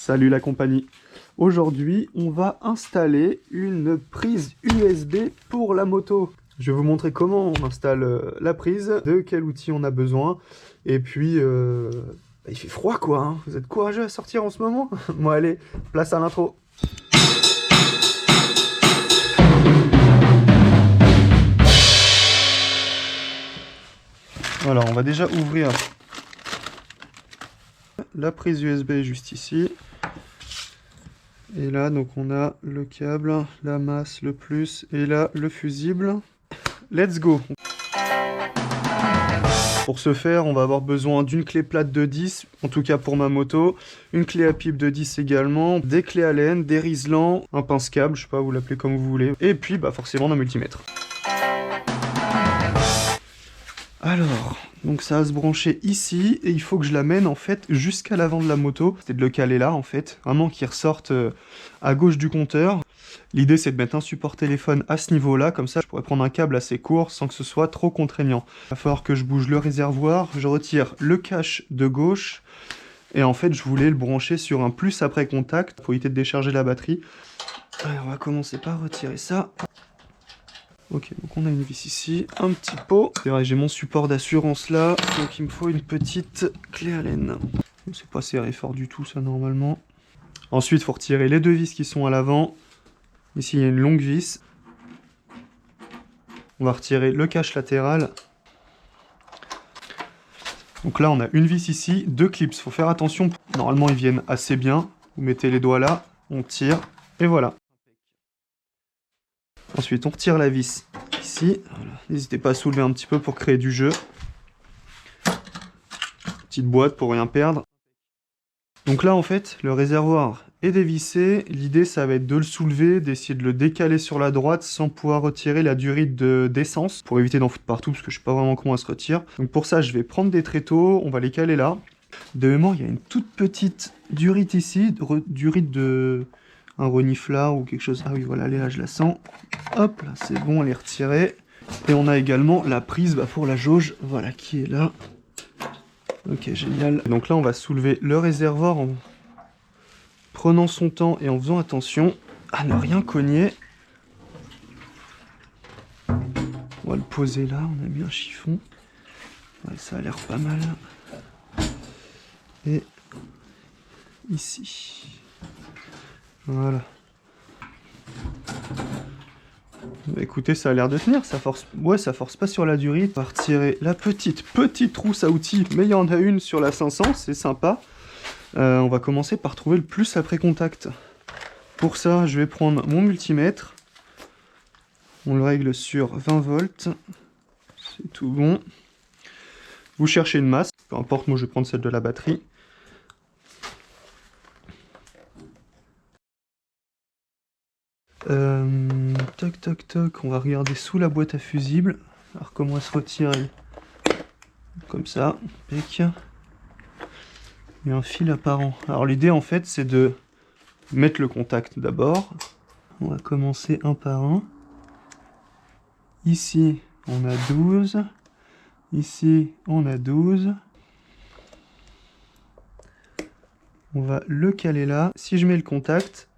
Salut la compagnie. Aujourd'hui, on va installer une prise USB pour la moto. Je vais vous montrer comment on installe la prise, de quel outil on a besoin. Et puis, il fait froid quoi, hein. Vous êtes courageux à sortir en ce moment? Bon allez, place à l'intro. Voilà, on va déjà ouvrir la prise USB juste ici. Et là, donc on a le câble, la masse, le plus, et là, le fusible. Let's go! Pour ce faire, on va avoir besoin d'une clé plate de 10, en tout cas pour ma moto, une clé à pipe de 10 également, des clés Allen, des riselants, un pince-câble, je sais pas, vous l'appelez comme vous voulez, et puis bah forcément un multimètre. Alors, donc ça va se brancher ici, et il faut que je l'amène en fait jusqu'à l'avant de la moto. C'était de le caler là en fait, vraiment qu'il ressorte à gauche du compteur. L'idée c'est de mettre un support téléphone à ce niveau-là, comme ça je pourrais prendre un câble assez court sans que ce soit trop contraignant. Il va falloir que je bouge le réservoir, je retire le cache de gauche, et en fait je voulais le brancher sur un plus après contact pour éviter de décharger la batterie. Alors, on va commencer par retirer ça. Ok, donc on a une vis ici, un petit pot. C'est vrai, j'ai mon support d'assurance là, donc il me faut une petite clé Allen. C'est pas serré fort du tout ça normalement. Ensuite, il faut retirer les deux vis qui sont à l'avant. Ici, il y a une longue vis. On va retirer le cache latéral. Donc là, on a une vis ici, deux clips. Il faut faire attention. Normalement, ils viennent assez bien. Vous mettez les doigts là, on tire, et voilà. Ensuite, on retire la vis ici. Voilà. N'hésitez pas à soulever un petit peu pour créer du jeu. Petite boîte pour rien perdre. Donc là, en fait, le réservoir est dévissé. L'idée, ça va être de le soulever, d'essayer de le décaler sur la droite sans pouvoir retirer la durite d'essence, pour éviter d'en foutre partout, parce que je sais pas vraiment comment elle se retire. Donc pour ça, je vais prendre des tréteaux, on va les caler là. De mémoire, il y a une toute petite durite ici, durite de... un reniflard ou quelque chose. Ah oui, voilà, elle est là, je la sens. Hop, là, c'est bon, elle est retirée. Et on a également la prise pour la jauge, voilà, qui est là. Ok, génial. Donc là, on va soulever le réservoir en prenant son temps et en faisant attention à ne rien cogner. On va le poser là, on a mis un chiffon. Ouais, ça a l'air pas mal. Et ici. Voilà. Bah écoutez, ça a l'air de tenir, ça force... Ouais, ça force pas sur la durite. On va retirer la petite trousse à outils, mais il y en a une sur la 500, c'est sympa. On va commencer par trouver le plus après contact. Pour ça, je vais prendre mon multimètre. On le règle sur 20 volts. C'est tout bon. Vous cherchez une masse, peu importe, moi je vais prendre celle de la batterie. Toc toc toc, on va regarder sous la boîte à fusible. Alors comment elle se retire elle? Comme ça, pec. Il y a un fil apparent. Alors l'idée en fait c'est de mettre le contact d'abord. On va commencer un par un. Ici on a 12. Ici on a 12. On va le caler là. Si je mets le contact,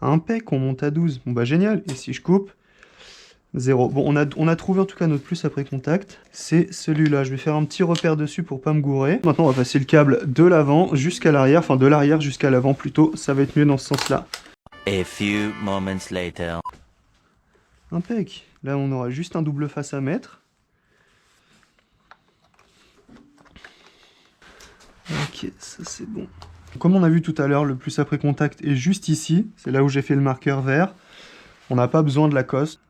impec, on monte à 12. Bon bah génial. Et si je coupe, 0. Bon, on a trouvé en tout cas notre plus après contact. C'est celui-là. Je vais faire un petit repère dessus pour pas me gourer. Maintenant, on va passer le câble de l'avant jusqu'à l'arrière. Enfin, de l'arrière jusqu'à l'avant plutôt. Ça va être mieux dans ce sens-là. A few moments later. Impec. Là, on aura juste un double face à mettre. Ok, ça c'est bon. Comme on a vu tout à l'heure, le plus après contact est juste ici. C'est là où j'ai fait le marqueur vert. On n'a pas besoin de la cosse.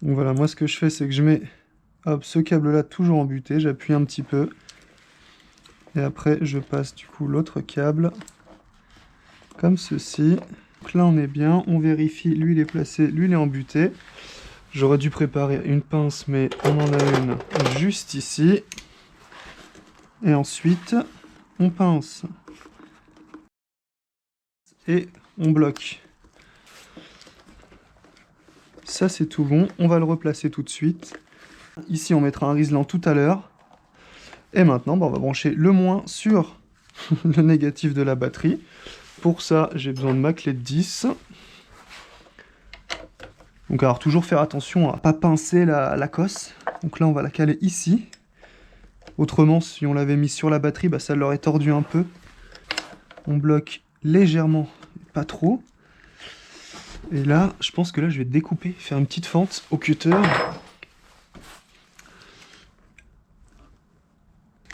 Donc voilà, moi ce que je fais, c'est que je mets hop, ce câble-là toujours embuté, j'appuie un petit peu. Et après, je passe du coup l'autre câble, comme ceci. Donc là, on est bien, on vérifie, lui il est placé, lui il est embuté. J'aurais dû préparer une pince, mais on en a une juste ici. Et ensuite, on pince. Et on bloque. Ça c'est tout bon, on va le replacer tout de suite. Ici on mettra un riselant tout à l'heure. Et maintenant on va brancher le moins sur le négatif de la batterie. Pour ça, j'ai besoin de ma clé de 10. Donc alors toujours faire attention à pas pincer la cosse. Donc là on va la caler ici. Autrement si on l'avait mis sur la batterie, bah, ça l'aurait tordu un peu. On bloque légèrement, pas trop. Et là, je pense que là je vais découper, faire une petite fente au cutter.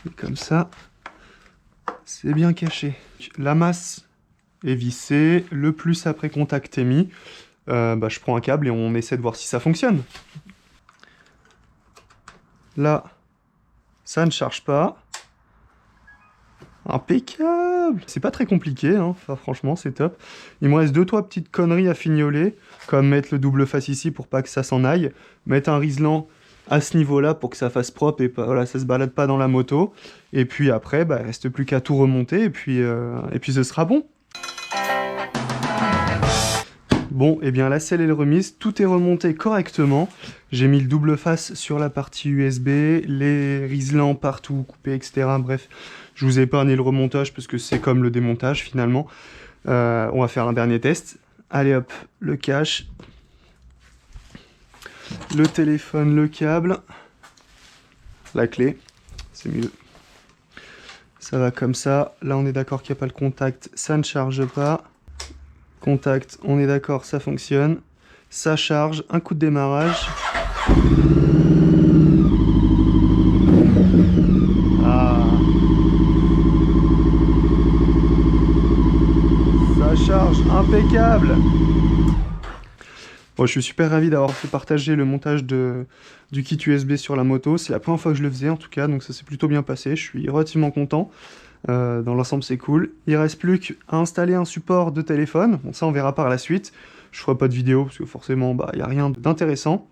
Et comme ça, c'est bien caché. La masse est vissée, le plus après contact est mis. Bah, je prends un câble et on essaie de voir si ça fonctionne. Là, ça ne charge pas. Impeccable! C'est pas très compliqué, hein. Enfin, franchement, c'est top. Il me reste 2-3 petites conneries à fignoler, comme mettre le double face ici pour pas que ça s'en aille, mettre un riselant à ce niveau-là pour que ça fasse propre et voilà, ça se balade pas dans la moto. Et puis après, bah, il reste plus qu'à tout remonter et puis ce sera bon. Bon, et bien la selle est remise, tout est remonté correctement. J'ai mis le double face sur la partie USB, les riselants partout, coupés, etc. Bref, je vous épargne le remontage parce que c'est comme le démontage finalement. On va faire un dernier test. Allez hop, le cache, le téléphone, le câble, la clé, c'est mieux. Ça va comme ça. Là, on est d'accord qu'il n'y a pas le contact, ça ne charge pas. Contact, on est d'accord, ça fonctionne. Ça charge, un coup de démarrage. Ah. Ça charge, impeccable. Bon, je suis super ravi d'avoir fait partager le montage du kit USB sur la moto. C'est la première fois que je le faisais en tout cas, donc ça s'est plutôt bien passé. Je suis relativement content. Dans l'ensemble c'est cool. Il reste plus qu'à installer un support de téléphone. Bon, ça on verra par la suite. Je ferai pas de vidéo parce que forcément bah, y a rien d'intéressant.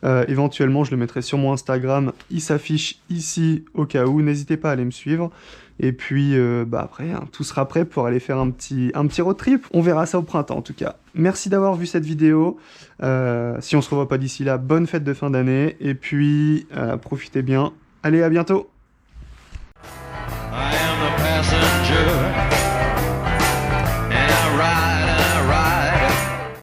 Éventuellement je le mettrai sur mon Instagram. Il s'affiche ici au cas où. N'hésitez pas à aller me suivre. Et puis bah, après hein, tout sera prêt pour aller faire un petit road trip. On verra ça au printemps en tout cas. Merci d'avoir vu cette vidéo. Si on se revoit pas d'ici là, bonne fête de fin d'année. Et puis profitez bien. Allez, à bientôt. I am the passenger.